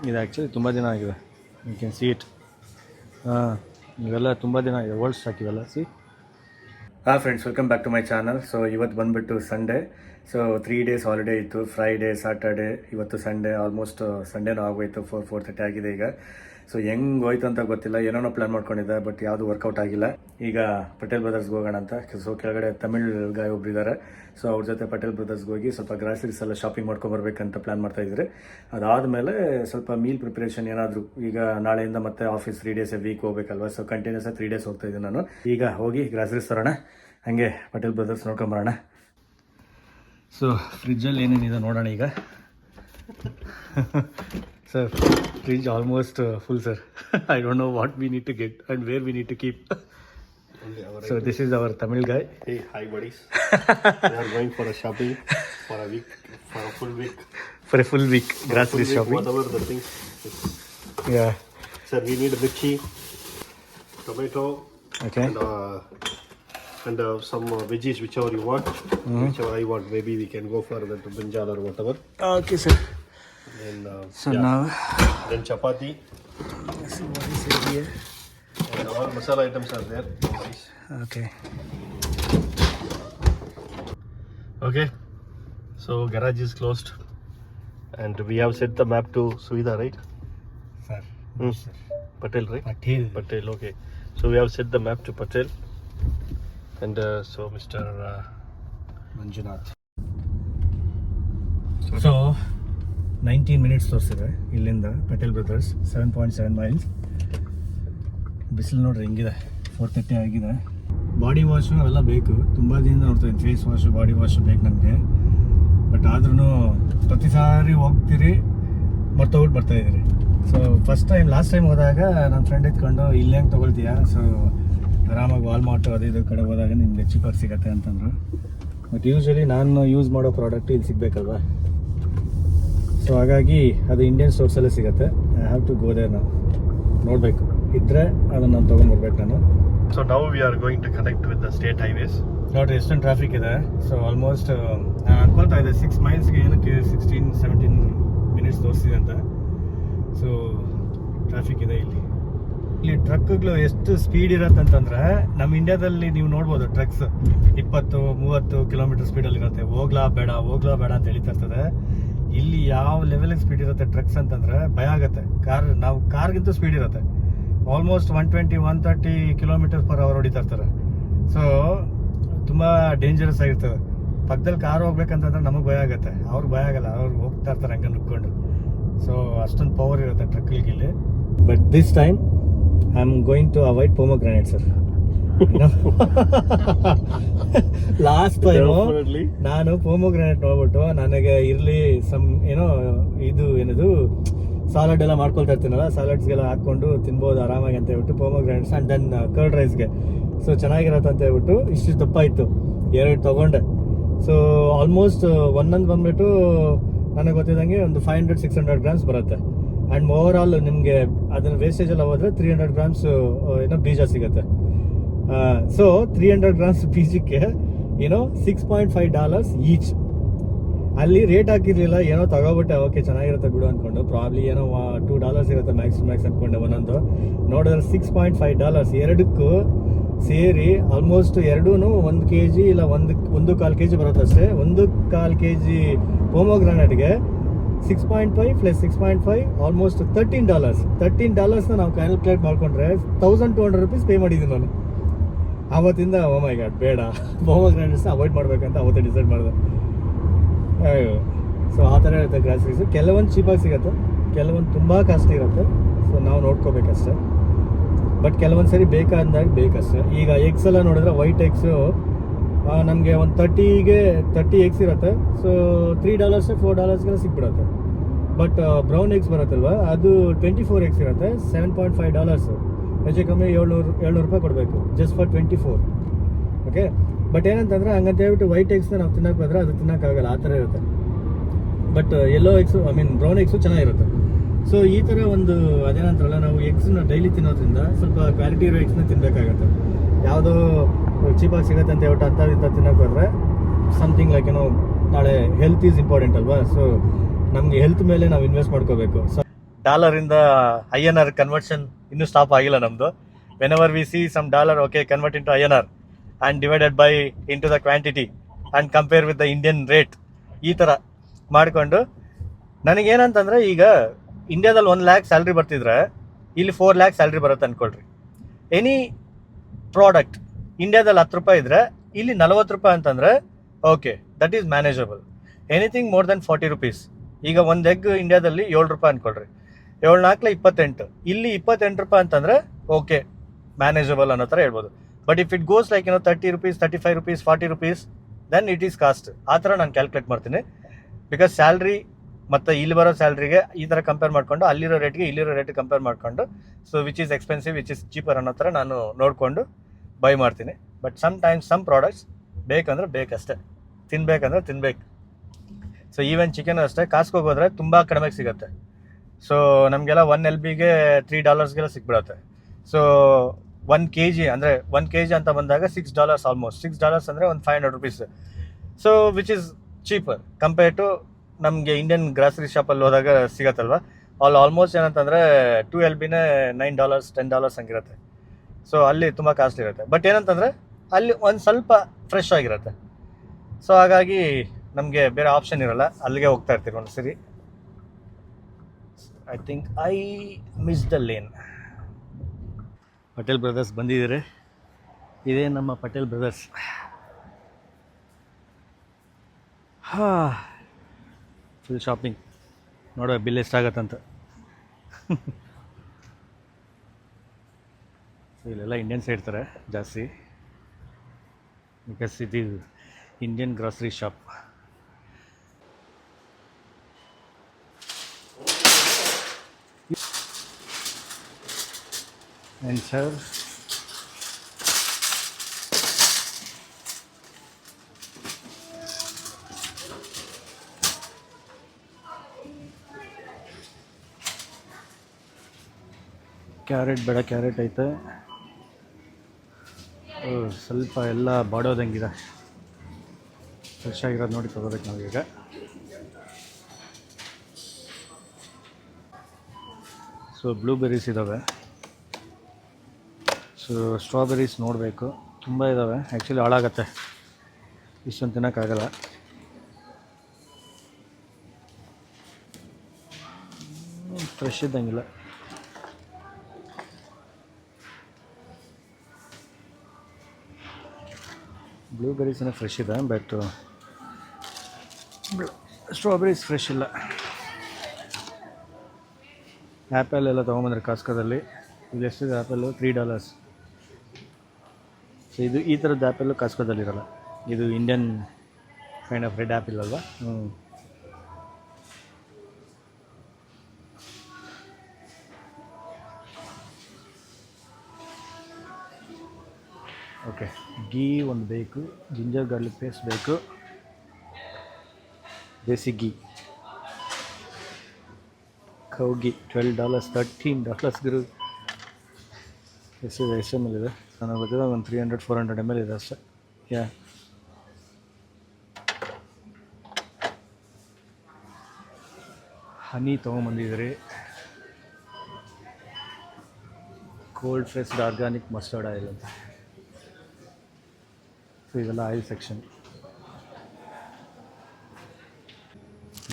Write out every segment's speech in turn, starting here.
ಇದು ಆ್ಯಕ್ಚುಲಿ ತುಂಬ ದಿನ ಆಗಿದೆ. You can see it. ಹಾಂ, ಇವೆಲ್ಲ ತುಂಬ ದಿನ ಆಗಿದೆ, ಓಲ್ಡ್ ಸ್ಟಾಕ್ ಇವೆಲ್ಲ. ಸಿ. ಹಾಂ friends, welcome back to my channel. So ಇವತ್ತು ಬಂದುಬಿಟ್ಟು ಸಂಡೇ. ಸೊ 3 days ಹಾಲಿಡೇ ಇತ್ತು. ಫ್ರೈಡೇ, ಸ್ಯಾಟರ್ಡೇ, ಇವತ್ತು ಸಂಡೇ. ಆಲ್ಮೋಸ್ಟ್ ಸಂಡೇನೂ ಆಗೋಯ್ತು. 4:30 ಆಗಿದೆ ಈಗ. ಸೊ ಹೆಂಗೆ ಹೋಯ್ತು ಅಂತ ಗೊತ್ತಿಲ್ಲ. ಏನೇನೋ ಪ್ಲ್ಯಾನ್ ಮಾಡ್ಕೊಂಡಿದ್ದೆ, ಬಟ್ ಯಾವುದು ವರ್ಕೌಟ್ ಆಗಿಲ್ಲ. ಈಗ ಪಟೇಲ್ ಬ್ರದರ್ಸ್ಗೆ ಹೋಗೋಣ ಅಂತ. ಸೊ ಕೆಳಗಡೆ ತಮಿಳ್ ಗಾಯ ಒಬ್ರು ಇದ್ದಾರೆ. ಸೊ ಅವ್ರ ಜೊತೆ ಪಟೇಲ್ ಬ್ರದರ್ಸ್ಗೆ ಹೋಗಿ ಸ್ವಲ್ಪ ಗ್ರಾಸರೀಸ್ ಎಲ್ಲ ಶಾಪಿಂಗ್ ಮಾಡ್ಕೊಂಬರ್ಬೇಕಂತ ಪ್ಲ್ಯಾನ್ ಮಾಡ್ತಾ ಇದ್ರಿ. ಅದಾದಮೇಲೆ ಸ್ವಲ್ಪ ಮೀಲ್ ಪ್ರಿಪ್ರೇಷನ್ ಏನಾದರೂ. ಈಗ ನಾಳೆಯಿಂದ ಮತ್ತೆ ಆಫೀಸ್ 3 days ವೀಕ್ ಹೋಗ್ಬೇಕಲ್ವ. ಸೊ ಕಂಟಿನ್ಯೂಸ್ 3 days ಹೋಗ್ತಾ ಇದ್ದೀನಿ ನಾನು. ಈಗ ಹೋಗಿ ಗ್ರಾಸರೀಸ್ ತರೋಣ, ಹಾಗೆ ಪಟೇಲ್ ಬ್ರದರ್ಸ್ ನೋಡ್ಕೊಂಬರೋಣ. ಸೊ ಫ್ರಿಜ್ಜಲ್ಲಿ ಏನೇನಿದೆ ನೋಡೋಣ ಈಗ. Sir, fridge almost full, sir. I don't know what we need to get and where we need to keep. So this is our Tamil guy. Hey, hi buddies. We are going for a shopping for a week, for a full week. For a full week, grocery shopping. Whatever the things. Yeah. Sir, we need a mirchi, tomato, Okay. and some veggies, whichever you want. Whichever I want. Maybe we can go for the brinjal or whatever. Okay, sir. And So now, then chapati. see what is it here. And all masala items are there. Nice. Okay. Okay. So garage is closed, and we have set the map to Suida, right? Sir. Sir. Patel, right? Patel. Patel. Okay. So we have set the map to Patel, and so Mr. Manjunath. So 19 minutes ತೋರಿಸಿದೆ ಇಲ್ಲಿಂದ Patel brothers. 7.7 miles. ಬಿಸಿಲು ನೋಡ್ರಿ ಹೆಂಗಿದೆ. 4:30 ಆಗಿದೆ. Body wash ಅವೆಲ್ಲ ಬೇಕು. ತುಂಬ ದಿನ ನೋಡ್ತಾಯಿದ್ದೀನಿ ಫೇಸ್ ವಾಶು, ಬಾಡಿ ವಾಶು ಬೇಕು ನನಗೆ. ಬಟ್ ಆದ್ರೂ ಪ್ರತಿ ಸಾರಿ ಹೋಗ್ತೀರಿ, ಮರ್ತೋಗ್ಬಿಟ್ಟು ಬರ್ತಾಯಿದ್ದೀರಿ. ಸೊ ಲಾಸ್ಟ್ ಟೈಮ್ ಹೋದಾಗ ನನ್ನ ಫ್ರೆಂಡ್ ಇದ್ಕೊಂಡು ಇಲ್ಲಿ ಹೆಂಗೆ ತೊಗೊಳ್ತೀಯಾ, ಸೊ ಆರಾಮಾಗಿ ವಾಲ್ಮಾರ್ಟು ಅದು ಇದು ಕಡೆ ಹೋದಾಗ ನಿಮ್ಗೆ ಚೀಪಾಗಿ ಸಿಗತ್ತೆ ಅಂತಂದರು. ಬಟ್ ಯೂಶ್ವಲಿ ನಾನು ಯೂಸ್ ಮಾಡೋ ಪ್ರಾಡಕ್ಟು ಇಲ್ಲಿ ಸಿಗಬೇಕಲ್ವಾ. ಸೊ ಹಾಗಾಗಿ ಅದು ಇಂಡಿಯನ್ ಸ್ಟೋರ್ಸಲ್ಲೇ ಸಿಗುತ್ತೆ. I have to go there. ನಾವು ನೋಡಬೇಕು, ಇದ್ದರೆ ಅದನ್ನು ನಾನು ತೊಗೊಂಡ್ಬರ್ಬೇಕು ನಾನು. So now we are going to connect with the state highways. ನೋಡಿರಿ ಎಷ್ಟೊಂದು ಟ್ರಾಫಿಕ್ ಇದೆ. ಸೊ ಆಲ್ಮೋಸ್ಟ್ ನಾನು ಅನ್ಕೊಳ್ತಾ ಇದ್ದೆ 6 milesಗೆ ಏನಕ್ಕೆ 16-17 minutes ತೋರಿಸಿದೆ ಅಂತ. ಸೊ ಟ್ರಾಫಿಕ್ ಇದೆ ಇಲ್ಲಿ. ಟ್ರಕ್ಗಳು ಎಷ್ಟು ಸ್ಪೀಡ್ ಇರುತ್ತೆ ಅಂತಂದರೆ, ನಮ್ಮ ಇಂಡಿಯಾದಲ್ಲಿ ನೀವು ನೋಡ್ಬೋದು ಟ್ರಕ್ಸ್ 20-30 ಕಿಲೋಮೀಟರ್ ಸ್ಪೀಡಲ್ಲಿ ಇರುತ್ತೆ. ಹೋಗ್ಲಾ ಬೇಡ ಅಂತ ಹೇಳ್ತಾ ಇರ್ತದೆ. ಇಲ್ಲಿ ಯಾವ ಲೆವೆಲಿಗೆ ಸ್ಪೀಡ್ ಇರುತ್ತೆ ಟ್ರಕ್ಸ್ ಅಂತಂದರೆ ಭಯ ಆಗುತ್ತೆ. ಕಾರ್ಗಿಂತೂ ಸ್ಪೀಡ್ ಇರುತ್ತೆ. ಆಲ್ಮೋಸ್ಟ್ 120-130 km/h ಹೊಡಿತಾ ಇರ್ತಾರೆ. ಸೊ ತುಂಬ ಡೇಂಜರಸ್ ಆಗಿರ್ತದೆ. ಪಕ್ಕದಲ್ಲಿ ಕಾರ್ ಹೋಗ್ಬೇಕಂತಂದ್ರೆ ನಮಗೆ ಭಯ ಆಗುತ್ತೆ, ಅವ್ರಿಗೆ ಭಯ ಆಗಲ್ಲ, ಅವ್ರು ಹೋಗ್ತಾ ಇರ್ತಾರೆ ಹಂಗೆ ನುಗ್ಕೊಂಡು. ಸೊ ಅಷ್ಟೊಂದು ಪವರ್ ಇರುತ್ತೆ ಟ್ರಕ್ಗಳಿಗೆ ಇಲ್ಲಿ. But this time I am going to avoid pomegranate, sir. Last time ನಾನು ಪೊಮೊಗ್ರಾನೇಟ್ ನೋಡ್ಬಿಟ್ಟು ನನಗೆ ಇರಲಿ ಏನದು ಸಾಲಡ್ ಎಲ್ಲ ಮಾಡ್ಕೊಳ್ತಾ ಇರ್ತೀನಲ್ಲ, ಸಾಲಡ್ಸ್ಗೆಲ್ಲ ಹಾಕ್ಕೊಂಡು ತಿನ್ಬೋದು ಆರಾಮಾಗಿ ಅಂತ ಹೇಳ್ಬಿಟ್ಟು ಪೊಮೊಗ್ರಾನೇಟ್ಸ್ ಆ್ಯಂಡ್ ದೆನ್ ಕರ್ಡ್ ರೈಸ್ಗೆ ಸೊ ಚೆನ್ನಾಗಿರತ್ತೆ ಅಂತ ಹೇಳ್ಬಿಟ್ಟು ಇಷ್ಟು ದಪ್ಪ ಇತ್ತು, 2 ತೊಗೊಂಡೆ. ಸೊ ಆಲ್ಮೋಸ್ಟ್ ಒಂದೊಂದು ಬಂದ್ಬಿಟ್ಟು ನನಗೆ ಗೊತ್ತಿದ್ದಂಗೆ ಒಂದು 500-600 grams ಬರುತ್ತೆ. ಆ್ಯಂಡ್ ಓವರ್ ಆಲ್ ನಿಮಗೆ ಅದನ್ನು ವೇಸ್ಟೇಜ್ ಎಲ್ಲ ಹೋದರೆ 300 grams ಬೀಜ ಸಿಗುತ್ತೆ. ಸೊ 300 grams ಬೀಜಕ್ಕೆ $6.5 ಈಚ್. ಅಲ್ಲಿ ರೇಟ್ ಹಾಕಿರ್ಲಿಲ್ಲ, ಏನೋ ತಗೋಬಿಟ್ಟೆ. ಓಕೆ ಚೆನ್ನಾಗಿರುತ್ತೆ ಬಿಡು ಅಂದ್ಕೊಂಡು, ಪ್ರಾಬ್ಲಿ ಏನೋ $2 ಇರುತ್ತೆ ಮ್ಯಾಕ್ಸ್ ಅಂದ್ಕೊಂಡೆ. ಒಂದೊಂದು ನೋಡಿದ್ರೆ $6.5 ಎರಡಕ್ಕೂ ಸೇರಿ ಆಲ್ಮೋಸ್ಟ್ ಎರಡೂ 1 kg ಇಲ್ಲ 1.25 kg ಬರುತ್ತೆ ಅಷ್ಟೇ. 1.25 kg ಪೊಮೊಗ್ರಾನೇಟ್ಗೆ 6.5 + 6.5 ಆಲ್ಮೋಸ್ಟ್ $13. ನಾವು ಕ್ಯಾಲ್ಕುಲೇಟ್ ಮಾಡ್ಕೊಂಡ್ರೆ $1,200 ಪೇ ಮಾಡಿದ್ದೀನಿ ನಾನು. ಆವತ್ತಿಂದ ಓ ಮೈ ಗಾಡ್ ಬೇಡ, ಪೊಮೊಗ್ರಾನೇಟ್ಸ್ ಅವಾಯ್ಡ್ ಮಾಡ್ಬೇಕಂತ ಅವತ್ತೇ ಡಿಸೈಡ್ ಮಾಡಿದೆ. ಸೊ ಆ ಥರ ಇರುತ್ತೆ ಗ್ರಾಸರೀಸು. ಕೆಲವೊಂದು ಚೀಪಾಗಿ ಸಿಗುತ್ತೆ, ಕೆಲವೊಂದು ತುಂಬ ಕಾಸ್ಟ್ಲಿ ಇರುತ್ತೆ. ಸೊ ನಾವು ನೋಡ್ಕೋಬೇಕಷ್ಟೆ. ಬಟ್ ಕೆಲವೊಂದು ಸರಿ ಬೇಕಾದಾಗ ಬೇಕಷ್ಟೆ. ಈಗ ಎಗ್ಸ್ ಎಲ್ಲ ನೋಡಿದ್ರೆ ವೈಟ್ ಎಗ್ಸು ನಮಗೆ ಒಂದು 30 eggs ಇರುತ್ತೆ. ಸೊ $3-4 ಸಿಕ್ಬಿಡುತ್ತೆ. ಬಟ್ ಬ್ರೌನ್ ಎಗ್ಸ್ ಬರುತ್ತಲ್ವ, ಅದು 24 eggs ಇರುತ್ತೆ, $7.5. ಹೆಚ್ಚು ಕಮ್ಮಿ $700 ಕೊಡಬೇಕು ಜಸ್ಟ್ ಫಾರ್ 24. ಓಕೆ. ಬಟ್ ಏನಂತಂದರೆ ಹಂಗಂತ ಹೇಳ್ಬಿಟ್ಟು ವೈಟ್ ಎಗ್ಸ್ನ ನಾವು ತಿನ್ನೋಕೆ ಹೋದ್ರೆ ಅದು ತಿನ್ನೋಕ್ಕಾಗಲ್ಲ, ಆ ಥರ ಇರುತ್ತೆ. But yellow eggs brown eggs ಚೆನ್ನಾಗಿರುತ್ತೆ. ಸೊ ಈ ಥರ ಒಂದು ಅದೇನಂತಾರಲ್ಲ, ನಾವು ಎಗ್ಸನ್ನ ಡೈಲಿ ತಿನ್ನೋದ್ರಿಂದ ಸ್ವಲ್ಪ ಕ್ವಾಲಿಟಿ ಇರೋ ಎಗ್ಸ್ನ ತಿನ್ನಬೇಕಾಗತ್ತೆ. ಯಾವುದೋ ಚೀಪಾಗಿ ಸಿಗುತ್ತೆ ಅಂತ ಹೇಳ್ಬಿಟ್ಟು ಅಂಥ ತಿನ್ನೋಕೆ ಹೋದರೆ ಸಮಥಿಂಗ್ ಲೈಕ್ ನಾಳೆ ಹೆಲ್ತ್ ಈಸ್ ಇಂಪಾರ್ಟೆಂಟ್ ಅಲ್ವಾ. ಸೊ ನಮಗೆ ಹೆಲ್ತ್ ಮೇಲೆ ನಾವು ಇನ್ವೆಸ್ಟ್ ಮಾಡ್ಕೋಬೇಕು. ಸೊ ಡಾಲರಿಂದ INR ಕನ್ವರ್ಷನ್ ಇನ್ನೂ ಸ್ಟಾಪ್ ಆಗಿಲ್ಲ ನಮ್ಮದು. Whenever we see some dollar, okay, convert into INR and divided by into the quantity and compare with the Indian rate, ಈ ಥರ ಮಾಡಿಕೊಂಡು ನನಗೇನಂತಂದರೆ, ಈಗ ಇಂಡಿಯಾದಲ್ಲಿ 1 lakh ಸ್ಯಾಲ್ರಿ ಬರ್ತಿದ್ರೆ ಇಲ್ಲಿ 4 lakh ಸ್ಯಾಲ್ರಿ ಬರುತ್ತೆ ಅಂದ್ಕೊಳ್ರಿ. ಎನಿ ಪ್ರಾಡಕ್ಟ್ ಇಂಡಿಯಾದಲ್ಲಿ 10 ರೂಪಾಯಿ ಇದ್ದರೆ ಇಲ್ಲಿ 40 ರೂಪಾಯಿ ಅಂತಂದರೆ okay, that is manageable. Anything more than 40 rupees, ಈಗ ಒಂದು ಎಗ್ ಇಂಡಿಯಾದಲ್ಲಿ 7 ರೂಪಾಯಿ ಅಂದ್ಕೊಳ್ರಿ, 7 4 28, ಇಲ್ಲಿ 28 ರೂಪಾಯಿ ಅಂತಂದರೆ ಓಕೆ, ಮ್ಯಾನೇಜಬಲ್ ಅನ್ನೋ ಥರ ಹೇಳ್ಬೋದು. But if it goes like 30 rupees, 35 rupees, 40 rupees, then it is cost. ಆ ಥರ ನಾನು ಕ್ಯಾಲ್ಕುಲೇಟ್ ಮಾಡ್ತೀನಿ. ಬಿಕಾಸ್ ಸ್ಯಾಲ್ರಿ ಮತ್ತು ಇಲ್ಲಿ ಬರೋ ಸ್ಯಾಲ್ರಿಗೆ ಈ ಥರ ಕಂಪೇರ್ ಮಾಡಿಕೊಂಡು ಅಲ್ಲಿರೋ ರೇಟ್ಗೆ ಇಲ್ಲಿರೋ ರೇಟ್ ಕಂಪೇರ್ ಮಾಡಿಕೊಂಡು, so which is expensive, which is cheaper ಅನ್ನೋ ಥರ ನಾನು ನೋಡಿಕೊಂಡು ಬೈ ಮಾಡ್ತೀನಿ. But sometimes some products ಬೇಕಂದ್ರೆ ಬೇಕಷ್ಟೇ, ತಿನ್ಬೇಕಂದ್ರೆ ತಿನ್ಬೇಕು. ಸೊ ಈವನ್ ಚಿಕನ್ ಅಷ್ಟೇ, ಕಾಸ್ಕೋಗೆ ಹೋದರೆ ತುಂಬ ಕಡಿಮೆಗೆ ಸಿಗುತ್ತೆ. ಸೊ ನಮಗೆಲ್ಲ 1 LBಗೆ $3 ಸಿಕ್ಬಿಡುತ್ತೆ. ಸೊ 1 kg ಅಂದರೆ 1 kg ಅಂತ ಬಂದಾಗ $6, ಆಲ್ಮೋಸ್ಟ್ $6 ಅಂದರೆ ಒಂದು 500 rupees. So which is cheaper compare to ನಮಗೆ ಇಂಡಿಯನ್ ಗ್ರಾಸರಿ ಶಾಪಲ್ಲಿ ಹೋದಾಗ ಸಿಗತ್ತಲ್ವ, ಆಲ್ಮೋಸ್ಟ್ ಏನಂತಂದರೆ 2 LBನೇ $9, $10 ಹಂಗಿರುತ್ತೆ. ಸೊ ಅಲ್ಲಿ ತುಂಬ ಕಾಸ್ಟ್ಲಿ ಇರುತ್ತೆ. ಬಟ್ ಏನಂತಂದರೆ ಅಲ್ಲಿ ಒಂದು ಸ್ವಲ್ಪ ಫ್ರೆಶ್ ಆಗಿರುತ್ತೆ. ಸೊ ಹಾಗಾಗಿ ನಮಗೆ ಬೇರೆ ಆಪ್ಷನ್ ಇರಲ್ಲ, ಅಲ್ಲಿಗೆ ಹೋಗ್ತಾ ಇರ್ತೀವಿ ಒಂದು ಸರಿ. I think I miss the lane. Patel brothers ಬಂದಿದ್ದೀರಿ. ಇದೇ ನಮ್ಮ ಪಟೇಲ್ ಬ್ರದರ್ಸ್. ಫುಲ್ ಶಾಪಿಂಗ್, ನೋಡುವ ಬಿಲ್ ಎಷ್ಟಾಗತ್ತಂತ. ಸೊ ಇಲ್ಲೆಲ್ಲ ಇಂಡಿಯನ್ಸ್ ಇರ್ತಾರೆ ಜಾಸ್ತಿ, ಬಿಕಾಸ್ ಇದು Indian grocery shop. And sir, carrot ಬೇಡ, ಕ್ಯಾರೆಟ್ ಐತೆ. ಸ್ವಲ್ಪ ಎಲ್ಲ ಬಾಡೋದಂಗಿದೆ, ಫ್ರೆಶ್ ಆಗಿರೋದು ನೋಡಿ ತೊಗೋಬೇಕು ನಾವೀಗ. ಸೊ ಬ್ಲೂಬೆರೀಸ್ ಇದ್ದಾವೆ. ಸೊ ಸ್ಟ್ರಾಬೆರೀಸ್ ನೋಡಬೇಕು, ತುಂಬ ಇದ್ದಾವೆ. ಆ್ಯಕ್ಚುಲಿ ಹಾಳಾಗತ್ತೆ, ಇಷ್ಟೊಂದು ತಿನ್ನೋಕ್ಕಾಗಲ್ಲ. ಫ್ರೆಶ್ ಇದ್ದಂಗಿಲ್ಲ. ಬ್ಲೂಬೆರೀಸ್ನ ಫ್ರೆಶ್ ಇದೆ, ಬಟ್ ಸ್ಟ್ರಾಬೆರೀಸ್ ಫ್ರೆಶ್ ಇಲ್ಲ. ಆ್ಯಪಲ್ ಎಲ್ಲ ತೊಗೊಂಬಂದ್ರೆ ಕಾಸ್ಕೋದಲ್ಲಿ. ಇಲ್ಲಿ ಎಷ್ಟಿದೆ ಆ್ಯಪಲ್ಲು? $3. ಸೊ ಇದು ಈ ಥರದ್ದು ಆ್ಯಪಲ್ಲು ಕಾಸ್ಕೋದಲ್ಲಿರಲ್ಲ, ಇದು Indian kind of red apple ಅಲ್ವಾ. ಓಕೆ, ಗೀ ಒಂದು ಬೇಕು, ಜಿಂಜರ್ ಗಾರ್ಲಿಕ್ ಪೇಸ್ಟ್ ಬೇಕು, ದೇಸಿ ಗೀ, ಕೌ ಗೀ $12, $13 ಗುರು. ಎಷ್ಟಿದೆ, ಎಷ್ಟು ml ಇದೆ ನನಗೆ ಗೊತ್ತಿದೆ, ಒಂದು 300-400 ml ಇದೆ ಅಷ್ಟೇ. ಯಾ ಹನಿ ತೊಗೊಂಬಂದಿದ್ರಿ, cold pressed organic mustard oil ಅಂತ. ಸೊ ಇದೆಲ್ಲ ಆಯಿಲ್ ಸೆಕ್ಷನ್.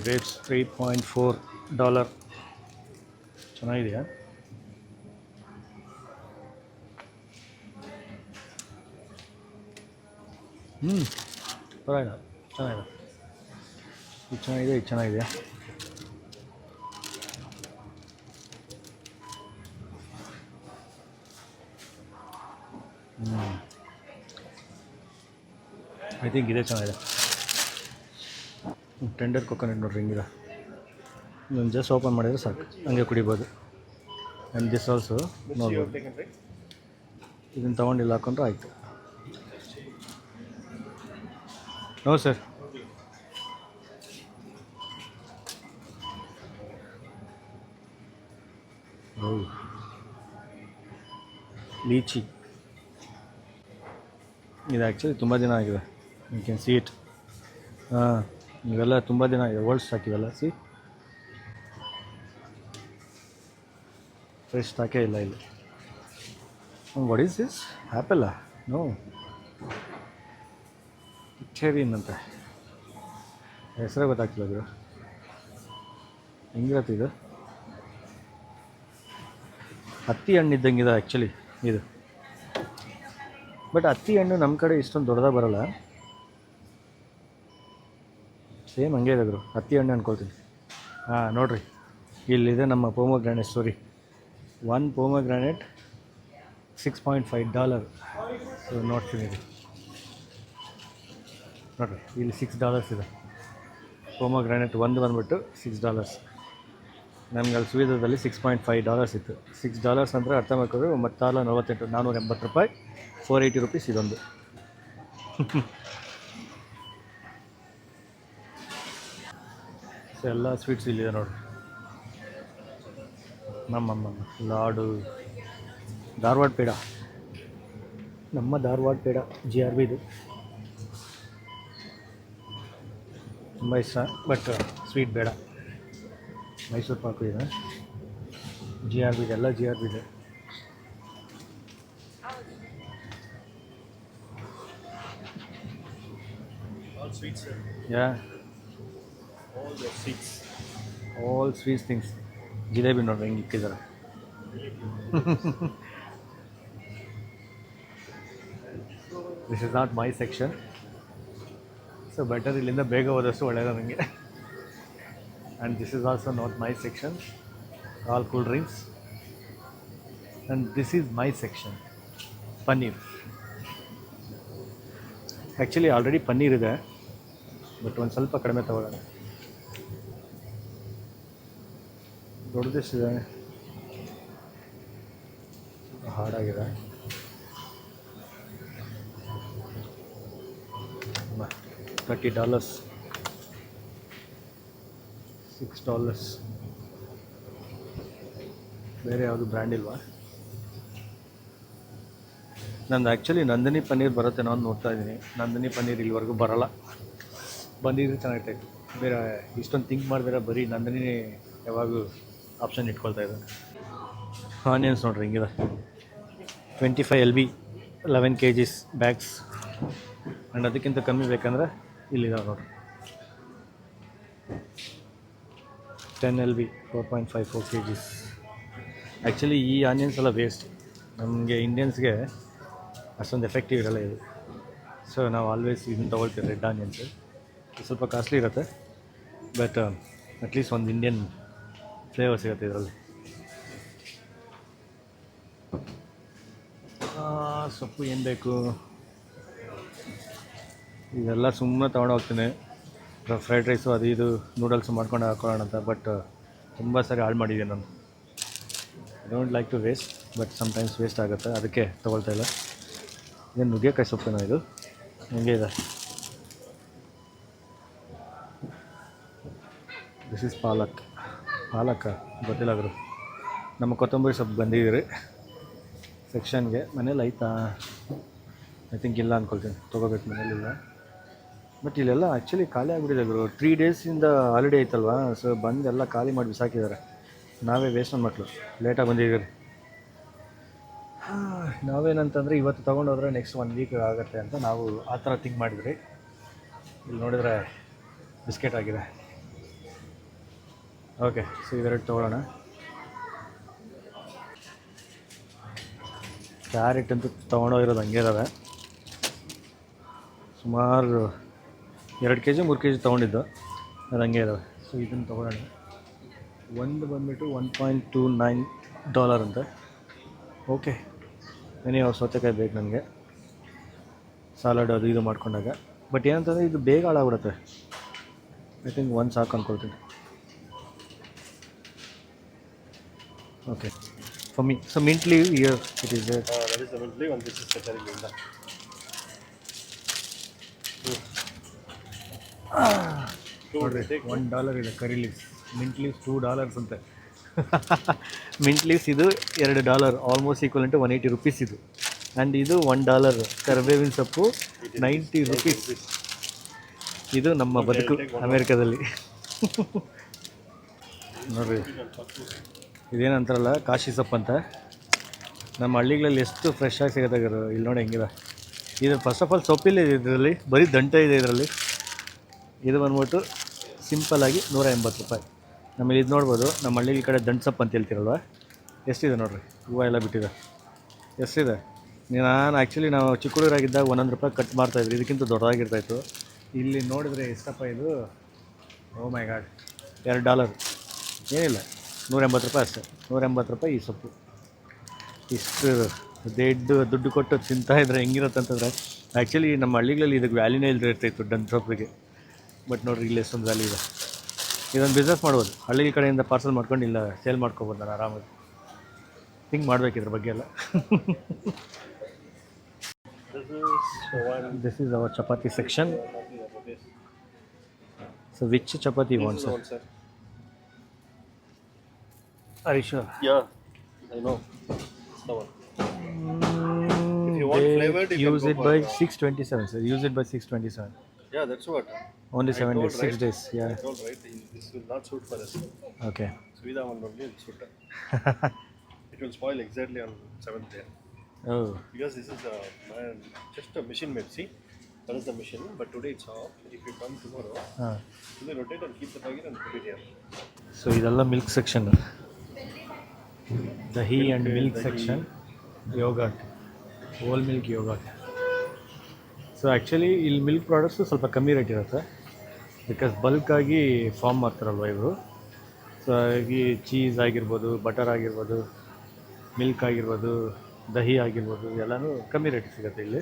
ಗ್ರೇಪ್ಸ್ $3.4. ಚೆನ್ನಾಗಿದೆಯಾ? ಪರವಾಗಿಲ್ಲ, ಚೆನ್ನಾಗಿದೆ. ಇದು ಚೆನ್ನಾಗಿದೆ, ಇದು ಚೆನ್ನಾಗಿದೆಯಾ? ಐ ಥಿಂಕ್ ಇದೇ ಚೆನ್ನಾಗಿದೆ. ಟೆಂಡರ್ ಕೊಕೊನಟ್ ನೋಡ್ರಿ ಹಿಂಗಿದೆ. ನೀವು ಜಸ್ಟ್ ಓಪನ್ ಮಾಡಿದರೆ ಸಾಕು, ಹಂಗೆ ಕುಡಿಬೋದು. ಆ್ಯಂಡ್ ದಿಸ್ ಆಲ್ಸೋ ನೋಡ್ಬೋದು. ಇದನ್ನು ತೊಗೊಂಡಿಲ್ಲ ಹಾಕೊಂಡ್ರೆ ಆಯಿತು. No sir. ಲೀಚಿ ಇದು ಆ್ಯಕ್ಚುಲಿ ತುಂಬ ದಿನ ಆಗಿದೆ. You can see it. ಇವೆಲ್ಲ ತುಂಬ ದಿನ ಆಗಿದೆ, ಓಲ್ಡ್ ಸ್ಟಾಕ್ ಇವೆಲ್ಲ. ಸಿ ಫ್ರೆಶ್ ಸ್ಟಾಕೇ ಇಲ್ಲ ಇಲ್ಲಿ. What is this? ಆ್ಯಪಲ್ಲ? ನೋ, ಚೆರಿನ್ ಅಂತ ಹೆಸರೇ ಗೊತ್ತಾಗ್ತಿಲ್ಲ ಅದು. ಹೆಂಗಿರತ್ತೆ ಇದು? ಹತ್ತಿ ಹಣ್ಣು ಇದ್ದಂಗಿದೆ ಆ್ಯಕ್ಚುಲಿ ಇದು. ಬಟ್ ಹತ್ತಿ ಹಣ್ಣು ನಮ್ಮ ಕಡೆ ಇಷ್ಟೊಂದು ದೊಡ್ಡದಾಗಿ ಬರೋಲ್ಲ. ಸೇಮ್ ಹಂಗೆ ಇದೆ ಗುರು, ಹತ್ತಿ ಹಣ್ಣು ಅಂದ್ಕೊಳ್ತೀನಿ. ಹಾಂ ನೋಡಿರಿ, ಇಲ್ಲಿದೆ ನಮ್ಮ ಪೋಮೋಗ್ರಾನೇಟ್ ಸ್ಟೋರಿ. ಒನ್ ಪೋಮೋಗ್ರಾನೇಟ್ $6.5. ಸೊ ನೋಡ್ತೀನಿ ಇದು ನೋಡಿರಿ, ಇಲ್ಲಿ $6 ಇದೆ. ಪೋಮೋಗ್ರಾನೇಟ್ ಒಂದು ಬಂದುಬಿಟ್ಟು $6. ನಮ್ಗೆ ಅಲ್ಲಿ ಸುವಿಧದಲ್ಲಿ $6.5 ಇತ್ತು. $6 ಅಂದರೆ ಅರ್ಥ ಮಾಡ್ಕೊಂಡ್ರೆ 948, $480, $480 ಇದೊಂದು. ಸೊ ಎಲ್ಲ ಸ್ವೀಟ್ಸ್ ಇಲ್ಲಿದೆ ನೋಡಿರಿ. ನಮ್ಮ ಲಾಡು, ಧಾರವಾಡ ಪೇಡ, ನಮ್ಮ ಧಾರವಾಡ ಪೇಡ GRB ಇದು ತುಂಬ ಇಷ್ಟ. ಬಟ್ ಸ್ವೀಟ್ ಬೇಡ. ಮೈಸೂರು ಪಾಕು ಇದೆ, GRB ಇದೆಲ್ಲ GRB ಇದೆ. All sweets, sir. Yeah All the sweets. All sweets things. Jalebi ನೋಡ್ರಿ ಹೆಂಗೆ ಇಕ್ಕಿದ್ದಾರೆ. This is not my section, so better ಇಲ್ಲಿಂದ ಬೇಗ ಹೋದಷ್ಟು ಒಳ್ಳೆಯದು ನನಗೆ. And this is also not my section, all cool drinks. And this is my section, paneer. Actually already paneer ಇದೆ, but ಒಂದು ಸ್ವಲ್ಪ ಕಡಿಮೆ ತಗೊಳ್ಳೋಣ. ದೊಡ್ಡದಿಷ್ಟಿದೆ, ಹಾಡಾಗಿದೆ. $30, $6. ಬೇರೆ ಯಾವುದು ಬ್ರ್ಯಾಂಡ್ ಇಲ್ವಾ? ನಂದು ಆ್ಯಕ್ಚುಲಿ ನಂದಿನಿ ಪನ್ನೀರ್ ಬರುತ್ತೆ ನಾನು ನೋಡ್ತಾ ಇದ್ದೀನಿ. ನಂದಿನಿ ಪನ್ನೀರ್ ಇಲ್ಲಿವರೆಗೂ ಬರೋಲ್ಲ. ಬಂದಿದ್ರೆ ಚೆನ್ನಾಗಿರ್ತಾಯಿತ್ತು. ಬೇರೆ ಇಷ್ಟೊಂದು ಥಿಂಕ್ ಮಾಡಿದ್ರೆ ಬರೀ ನಂದಿನಿ ಯಾವಾಗೂ ಆಪ್ಷನ್ ಇಟ್ಕೊಳ್ತಾ ಇದ್ದಾನೆ. ಆನಿಯನ್ಸ್ ನೋಡ್ರಿ ಹಿಂಗಿದೆ, 25 LB 11 kg ಬ್ಯಾಗ್ಸ್. ಆ್ಯಂಡ್ ಅದಕ್ಕಿಂತ ಕಮ್ಮಿ ಬೇಕಂದರೆ ಇಲ್ಲಿದ್ದಾವೆ ನೋಡ್ರಿ, 10 LB 4.54 kg. ಆ್ಯಕ್ಚುಲಿ ಈ ಆನಿಯನ್ಸ್ ಎಲ್ಲ ವೇಸ್ಟ್. ನಮಗೆ ಇಂಡಿಯನ್ಸ್ಗೆ ಅಷ್ಟೊಂದು ಎಫೆಕ್ಟಿವ್ ಇರಲ್ಲ ಇದು. ಸೊ ನಾವು ಆಲ್ವೇಸ್ ಇದನ್ನು ತೊಗೊಳ್ತೀವಿ, ರೆಡ್ ಆನಿಯನ್ಸ್. ಸ್ವಲ್ಪ ಕಾಸ್ಟ್ಲಿ ಇರುತ್ತೆ, ಬಟ್ ಅಟ್ಲೀಸ್ಟ್ ಒಂದು ಇಂಡಿಯನ್ ಫ್ಲೇವರ್ ಸಿಗುತ್ತೆ ಇದರಲ್ಲಿ. ಸೊಪ್ಪು ಏನು ಬೇಕು ಇದೆಲ್ಲ ಸುಮ್ಮನೆ ತೊಗೊಂಡು ಹೋಗ್ತೀನಿ. ಫ್ರೈಡ್ ರೈಸು ಅದು ಇದು ನೂಡಲ್ಸು ಮಾಡ್ಕೊಂಡು ಹಾಕೊಳ್ಳೋಣ ಅಂತ. ಬಟ್ ತುಂಬ ಸರಿ ಹಾಳು ಮಾಡಿದ್ದೀನಿ ನಾನು. I don't like to waste, but sometimes waste ಆಗುತ್ತೆ, ಅದಕ್ಕೆ ತೊಗೊಳ್ತಾ ಇಲ್ಲ. ಏನು ನುಗ್ಗೆಕಾಯಿ ಸೊಪ್ಪೇನೋ ಇದು, ಹಂಗೆ ಇದೆ. ದಿಸ್ ಇಸ್ ಪಾಲಕ್. ಗೊತ್ತಿಲ್ಲ ಗುರು. ನಮ್ಮ ಕೊತ್ತಂಬರಿ ಸೊಪ್ಪು ಬಂದಿದ್ದೀರಿ ಸೆಕ್ಷನ್ಗೆ. ಮನೇಲಿ ಆಯಿತಾ? ಐ ಥಿಂಕ್ ಇಲ್ಲ ಅಂದ್ಕೊಳ್ತೀನಿ, ತೊಗೋಬೇಕು, ಮನೇಲಿಲ್ಲ. ಬಟ್ ಇಲ್ಲೆಲ್ಲ ಆ್ಯಕ್ಚುಲಿ ಖಾಲಿ ಆಗಿಬಿಟ್ಟಿದೆ ಗುರು. 3 ಡೇಸಿಂದ ಹಾಲಿಡೇ ಐತಲ್ವಾ, ಸೊ ಬಂದೆಲ್ಲ ಖಾಲಿ ಮಾಡಿ ಬಿಸಾಕಿದ್ದಾರೆ. ನಾವೇ ವೇಸ್ಟ್ ನನ್ನ ಮಕ್ಕಳು, ಲೇಟಾಗಿ ಬಂದಿದ್ದೀರಿ. ನಾವೇನಂತಂದರೆ ಇವತ್ತು ತೊಗೊಂಡೋದ್ರೆ ನೆಕ್ಸ್ಟ್ 1 ವೀಕ್ ಆಗುತ್ತೆ ಅಂತ ನಾವು ಆ ಥರ ಥಿಂಕ್ ಮಾಡಿದ್ರಿ. ಇಲ್ಲಿ ನೋಡಿದರೆ ಬಿಸ್ಕೆಟ್ ಆಗಿದೆ. ಓಕೆ, ಸೊ ಇವೆರಡು ತೊಗೊಳ್ಳೋಣ. ಕ್ಯಾರೆಟ್ ಅಂತೂ ತೊಗೊಂಡೋಗಿರೋದು ಹಂಗೆ ಇದ್ದಾವೆ. ಸುಮಾರು 2 kg 3 kg ತೊಗೊಂಡಿದ್ದು, ಅದು ಹಂಗೆ ಇದ್ದಾವೆ. ಸೊ ಇದನ್ನು ತೊಗೊಳ್ಳೋಣ. ಒಂದು ಬಂದುಬಿಟ್ಟು $1.29 ಅಂತ. ಓಕೆ, ಏನೇ ಅವ್ರು ಸೌತೆಕಾಯಿ ಬೇಕು ನನಗೆ, ಸಾಲಡ್ ಅದು ಇದು ಮಾಡ್ಕೊಂಡಾಗ. ಬಟ್ ಏನಂತಂದರೆ ಇದು ಬೇಗ ಹಾಳಾಗ್ಬಿಡುತ್ತೆ. ಐ ಥಿಂಕ್ ಒಂದು ಸಾಕು ಅಂದ್ಕೊಳ್ತೀನಿ. Okay, for me. So mint leave here it is there. That is the mint leaf and this is the curry leaf. ನೋಡಿರಿ, $1 ಇದೆ ಕರಿ ಲೀವ್ಸ್. ಮಿಂಟ್ ಲೀವ್ಸ್ $2 ಅಂತೆ. ಮಿಂಟ್ ಲೀವ್ಸ್ ಇದು $2, ಆಲ್ಮೋಸ್ಟ್ ಈಕ್ವಲ್ ಟು $180 ಇದು. And ಇದು $1. ಕರಿಬೇವಿನ ಸೊಪ್ಪು $90. ಇದು ನಮ್ಮ ಬದುಕು ಅಮೇರಿಕಾದಲ್ಲಿ. ನೋಡಿರಿ, ಇದೇನಂತಾರಲ್ಲ ಕಾಶಿ ಸೊಪ್ಪು ಅಂತ. ನಮ್ಮ ಹಳ್ಳಿಗಳಲ್ಲಿ ಎಷ್ಟು ಫ್ರೆಶ್ ಆಗಿ ಸಿಗುತ್ತೆ ಇಲ್ಲಿ ನೋಡಿ ಹೆಂಗಿದೆ. ಇದು ಫಸ್ಟ್ ಆಫ್ ಆಲ್ ಸೊಪ್ಪಿಲ್ಲ ಇದರಲ್ಲಿ, ಬರೀ ದಂಟೆ ಇದೆ ಇದರಲ್ಲಿ. ಇದು ಬಂದ್ಬಿಟ್ಟು ಸಿಂಪಲ್ಲಾಗಿ 180 ರೂಪಾಯಿ. ನಮಗೆ ಇದು ನೋಡ್ಬೋದು, ನಮ್ಮ ಹಳ್ಳಿ ಕಡೆ ದಂಟು ಸೊಪ್ಪು ಅಂತ ಹೇಳ್ತಿರಲ್ವ, ಎಷ್ಟಿದೆ ನೋಡಿರಿ, ಹೂವು ಎಲ್ಲ ಬಿಟ್ಟಿದೆ ಎಷ್ಟಿದೆ. ನಾನು ಆ್ಯಕ್ಚುಲಿ ನಾವು ಚಿಕ್ಕ ಹುಡುಗರಾಗಿದ್ದಾಗ 1 ರೂಪಾಯಿ ಕಟ್ ಮಾಡ್ತಾಯಿದ್ರು, ಇದಕ್ಕಿಂತ ದೊಡ್ಡದಾಗಿರ್ತಾಯಿತ್ತು. ಇಲ್ಲಿ ನೋಡಿದ್ರೆ ಎಷ್ಟಪ್ಪ ಇದು, ಓ ಮೈ ಗಾಡ್, $2 ಏನಿಲ್ಲ, 180 ರೂಪಾಯಿ ಅಷ್ಟೇ. 180 ರೂಪಾಯಿ ಈ ಸೊಪ್ಪು. ಇಷ್ಟು ದುಡ್ಡು ಕೊಟ್ಟು ತಿಂತಾಯಿದ್ರೆ ಹೆಂಗಿರುತ್ತೆ ಅಂತಂದರೆ, ಆ್ಯಕ್ಚುಲಿ ನಮ್ಮ ಹಳ್ಳಿಗಳಲ್ಲಿ ಇದಕ್ಕೆ ವ್ಯಾಲ್ಯೂನೇ ಇರ್ತಾಯಿತ್ತು ದಂಟು ಸೊಪ್ಪಿಗೆ. ಬಟ್ ನೋಡಿರಿ ಇಲ್ಲಿ ಎಷ್ಟೊಂದು ವ್ಯಾಲ್ಯೂ ಇದೆ. ಇದೊಂದು ಬಿಸ್ನೆಸ್ ಮಾಡ್ಬೋದು, ಹಳ್ಳಿ ಕಡೆಯಿಂದ ಪಾರ್ಸಲ್ ಮಾಡ್ಕೊಂಡು ಇಲ್ಲ ಸೇಲ್ ಮಾಡ್ಕೊಬೋದು ನಾನು ಆರಾಮಾಗಿ. ಥಿಂಕ್ ಮಾಡಬೇಕು ಇದ್ರ ಬಗ್ಗೆ ಎಲ್ಲ. This is our chapati section. So which chapati you want, sir? Are you sure? Yeah, I know. The one. If you want flavored, you use can it go by for 627, sir. Use it by 627. Yeah, that's what. Only 7 told, days, 6 right? days. Yeah. I told, right? This will not suit for us. Okay. Swida one only will suit. It will spoil exactly on 7th day. Oh. Because this is just a machine made. See, that is the machine. But today it's off. If you come tomorrow, you will rotate and keep the packet and put it here. So ಇದೆಲ್ಲ milk section, dahi and milk section, yogurt, whole milk yogurt. So actually ಇಲ್ಲಿ milk products ಸ್ವಲ್ಪ ಕಮ್ಮಿ rate ಇರುತ್ತೆ, because ಬಲ್ಕಾಗಿ form ಮಾಡ್ತಾರಲ್ವ ಇವರು. So ಹಾಗಾಗಿ cheese ಆಗಿರ್ಬೋದು, butter ಆಗಿರ್ಬೋದು, milk ಆಗಿರ್ಬೋದು, ದಹಿ ಆಗಿರ್ಬೋದು, ಎಲ್ಲನೂ ಕಮ್ಮಿ ರೇಟ್ ಸಿಗುತ್ತೆ ಇಲ್ಲಿ.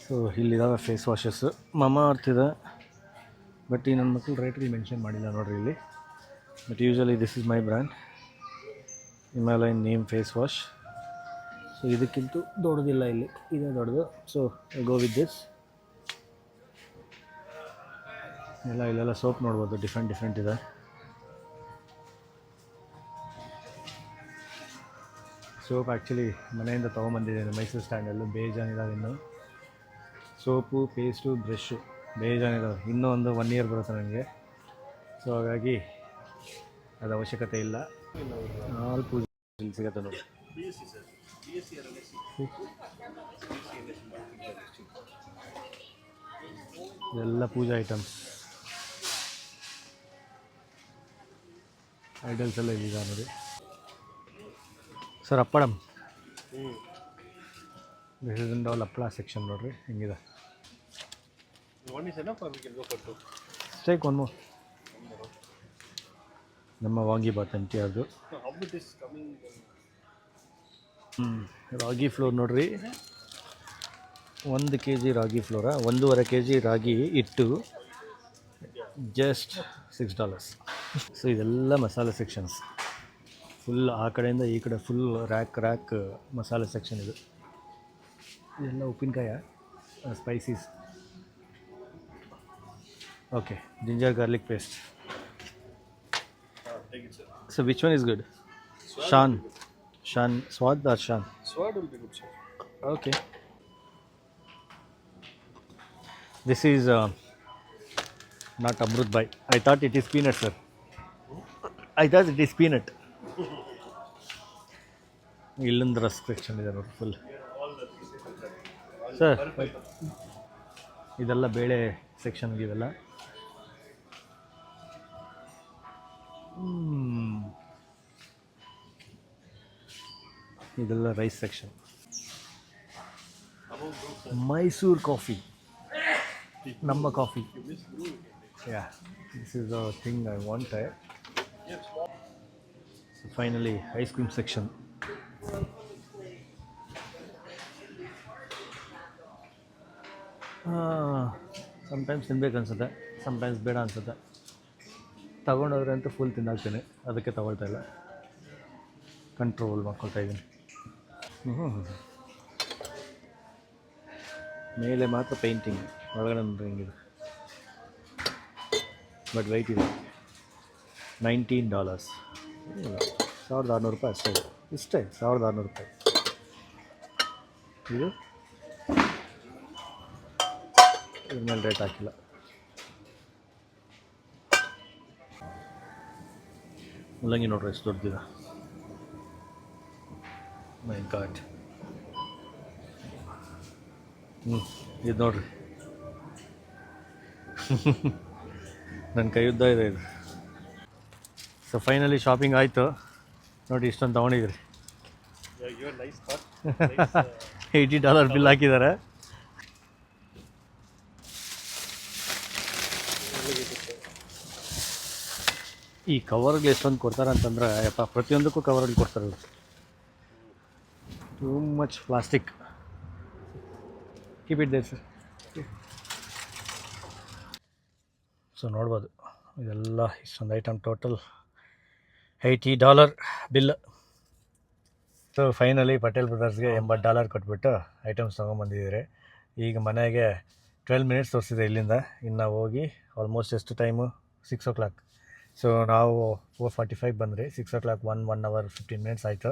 ಸೊ ಇಲ್ಲಿದ್ದಾವೆ ಫೇಸ್ ವಾಷಸ್ಸು, ಮಮಾ ಅರ್ತ್ ಇದೆ. ಬಟ್ ಈ ನನ್ನ ಮಕ್ಕಳು ರೇಟ್ಗಳು ಮೆನ್ಷನ್ ಮಾಡಿಲ್ಲ ನೋಡಿರಿ ಇಲ್ಲಿ. But usually this is my brand, Himalayan name face wash. So ಇದಕ್ಕಿಂತ ದೊಡ್ಡದಿಲ್ಲ ಇಲ್ಲಿ, ಇದೇ ದೊಡ್ಡದು. So go with this. ಇಲ್ಲೆಲ್ಲ ಸೋಪ್ ನೋಡ್ಬೋದು, ಡಿಫ್ರೆಂಟ್ ಇದೆ. ಸೋಪ್ ಆ್ಯಕ್ಚುಲಿ ಮನೆಯಿಂದ ತೊಗೊಂಬಂದಿದ್ದೇನೆ, ಮೈಸೂರು ಸ್ಟ್ಯಾಂಡಲ್ಲೂ ಬೇಜಾನಿದಾವೆ ಇನ್ನು. ಸೋಪು, ಪೇಸ್ಟು, ಬ್ರಷ್ಷು ಬೇಜಾನಿದಾವೆ. ಇನ್ನೂ ಒಂದು 1 year ಬರುತ್ತೆ ನನಗೆ. ಸೊ ಹಾಗಾಗಿ ಅದು ಅವಶ್ಯಕತೆ ಇಲ್ಲ. ಆಲ್ ಪೂಜೆ ಇಲ್ಲಿ ಸಿಗುತ್ತೆ ನೋಡಿ. ಎಲ್ಲ ಪೂಜಾ ಐಟಮ್ಸ್, ಐಡಲ್ಸ್ ಎಲ್ಲ ಇಲ್ಲಿದೆ ನೋಡಿ. Sir appadam, this is in all happala section ನೋಡ್ರಿ ಹೆಂಗಿದೆ. One is enough or we can go for 2? Stake one more. ನಮ್ಮ ವಾಂಗಿಬಾತ್ ಅಂಟಿ ಅದು. So how it is coming? Ragi flour ನೋಡ್ರಿ, 1 kg ರಾಗಿ ಫ್ಲೋರ, 1.5 kg ರಾಗಿ ಹಿಟ್ಟು, ಜಸ್ಟ್ $6. ಸೊ ಇದೆಲ್ಲ ಮಸಾಲೆ ಸೆಕ್ಷನ್ಸ್, ಫುಲ್ ಆ ಕಡೆಯಿಂದ ಈ ಕಡೆ ಫುಲ್ ರ್ಯಾಕ್ ಮಸಾಲೆ ಸೆಕ್ಷನ್ ಇದು. ಇದೆಲ್ಲ ಉಪ್ಪಿನಕಾಯ, spices. Okay, ginger garlic paste. Take it, sir. So which one is good? Shan Swad or Shan? Sword will be good, sir. Okay. This is not Amrut Bhai. I thought it is peanut, sir. I thought it is peanut. ಇಲ್ಲೊಂದು ರಸ್ section ಇದೆ ನೋಡಿ full. Sir ಇದೆಲ್ಲ ಬೇಳೆ section ಇವೆಲ್ಲ. ಇದೆಲ್ಲ rice section. Mysuru coffee, ನಮ್ಮ coffee. Yeah, this is the thing I wanted. So finally ice cream section. Sometimes ತಿನ್ಬೇಕು ಅನ್ಸುತ್ತೆ, ಸಮ್ಟೈಮ್ಸ್ ಬೇಡ ಅನ್ಸುತ್ತೆ. ತಗೊಂಡೋದ್ರೆ ಅಂತೂ ಫುಲ್ ತಿನ್ನಾಗ್ತೀನಿ, ಅದಕ್ಕೆ ತಗೊಳ್ತಾ ಇಲ್ಲ, ಕಂಟ್ರೋಲ್ ಮಾಡ್ಕೊಳ್ತಾ ಇದ್ದೀನಿ. ಮೇಲೆ ಮಾತ್ರ ಪೇಂಟಿಂಗ್, ಒಳಗಡೆ ನೋಡ್ರಿ ಹೆಂಗಿದೆ. ಬಟ್ ವೆಯ್ಟ್ ಇದೆ $19. $1600 ಅಷ್ಟೇ. ಇಷ್ಟೇ $1600. ಇದು ಇದ್ರ ಮೇಲೆ ರೇಟ್ ಹಾಕಿಲ್ಲ. ಮುಲ್ಲಂಗಿ ನೋಡ್ರಿ ಎಷ್ಟು ದೊಡ್ಡದಿದೆ. ಮೈ ಗಾಡ್. ಇದು ನೋಡ್ರಿ. ನನ್ನ ಕೈ ಉದ್ದ ಇದೆ ಇದು. ಸೊ ಫೈನಲಿ ಶಾಪಿಂಗ್ ಆಯಿತು. ನೋಡಿ ಇಷ್ಟೊಂದು ತೊಗೊಂಡಿದ್ರಿ. nice thought. $80 ಬಿಲ್ ಹಾಕಿದ್ದಾರೆ. ಈ ಕವರ್ಗಳು ಎಷ್ಟೊಂದು ಕೊಡ್ತಾರೆ ಅಂತಂದರೆ ಯಪ್ಪ, ಪ್ರತಿಯೊಂದಕ್ಕೂ ಕವರಲ್ಲಿ ಕೊಡ್ತಾರೆ. Too much plastic. Keep it there sir. So ನೋಡ್ಬೋದು, ಇದೆಲ್ಲ ಇಷ್ಟೊಂದು item total $80 bill. So finally Patel ಬ್ರದರ್ಸ್ಗೆ $80 ಕೊಟ್ಬಿಟ್ಟು ಐಟಮ್ಸ್ ತೊಗೊಂಬಂದಿದ್ದೀರಿ. ಈಗ ಮನೆಗೆ 12 ಮಿನಿಟ್ಸ್ ತೋರಿಸಿದೆ ಇಲ್ಲಿಂದ. ಇನ್ನು ಹೋಗಿ ಆಲ್ಮೋಸ್ಟ್ ಎಷ್ಟು ಟೈಮು 6 o'clock. ಸೊ ನಾವು 4:45 ಬಂದ್ರಿ. 6 o'clock 1 hour 15 minutes ಆಯಿತು.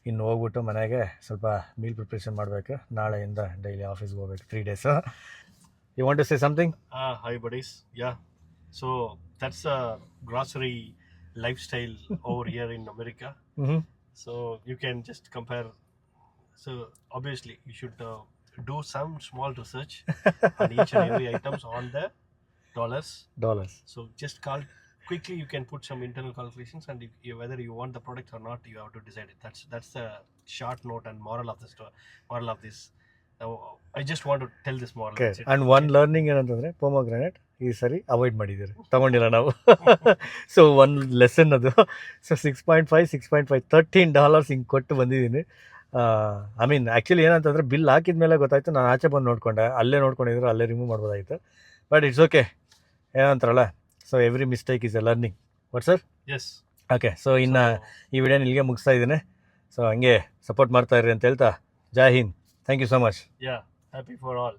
ಇನ್ನು ಹೋಗ್ಬಿಟ್ಟು ಮನೆಗೆ ಸ್ವಲ್ಪ ಮೀಲ್ ಪ್ರಿಪ್ರೇಷನ್ ಮಾಡಬೇಕು. ನಾಳೆಯಿಂದ ಡೈಲಿ ಆಫೀಸ್ಗೆ ಹೋಗ್ಬೇಕು 3 days. You want to say something? Hi buddies. Yeah. So that's a grocery lifestyle over here in America. So you can just compare. So obviously you should do some small research on each and every items on the dollars. So just quickly you can put some internal calculations, and whether you want the product or not, you have to decide it. That's the short note and moral of the moral of this. I just want to tell this moral. Okay. And one learning ಏನಂತಂದರೆ ಪೊಮೊಗ್ರಾನೇಟ್ ಈ ಸರಿ avoid ಮಾಡಿದ್ದೀರಿ, ತೊಗೊಂಡಿಲ್ಲ ನಾವು. So ಒಂದು lesson ಅದು. So 6.5 $13 ಹಿಂಗೆ ಕೊಟ್ಟು ಬಂದಿದ್ದೀನಿ. ಐ ಮೀನ್ ಆ್ಯಕ್ಚುಲಿ ಏನಂತಂದರೆ ಬಿಲ್ ಹಾಕಿದ ಮೇಲೆ ಗೊತ್ತಾಯಿತು. ನಾನು ಆಚೆ ಬಂದು ನೋಡಿಕೊಂಡೆ, ಅಲ್ಲೇ ನೋಡ್ಕೊಂಡಿದ್ರೆ ಅಲ್ಲೇ ರಿಮೂವ್ ಮಾಡ್ಬೋದಾಗಿತ್ತು. ಬಟ್ ಇಟ್ಸ್ ಓಕೆ, ಏನಂತಾರಲ್ಲ, so every mistake is a learning. What sir? Yes. Okay. So ಇನ್ನು ಈ ವಿಡಿಯೋನ ಇಲ್ಲಿಗೆ ಮುಗಿಸ್ತಾ ಇದ್ದೀನಿ. ಸೊ ಹಂಗೆ ಸಪೋರ್ಟ್ ಮಾಡ್ತಾ ಇರಿ ಅಂತ ಹೇಳ್ತಾ, ಜೈ ಹಿಂದ್. Thank you so much. Yeah. Happy for all.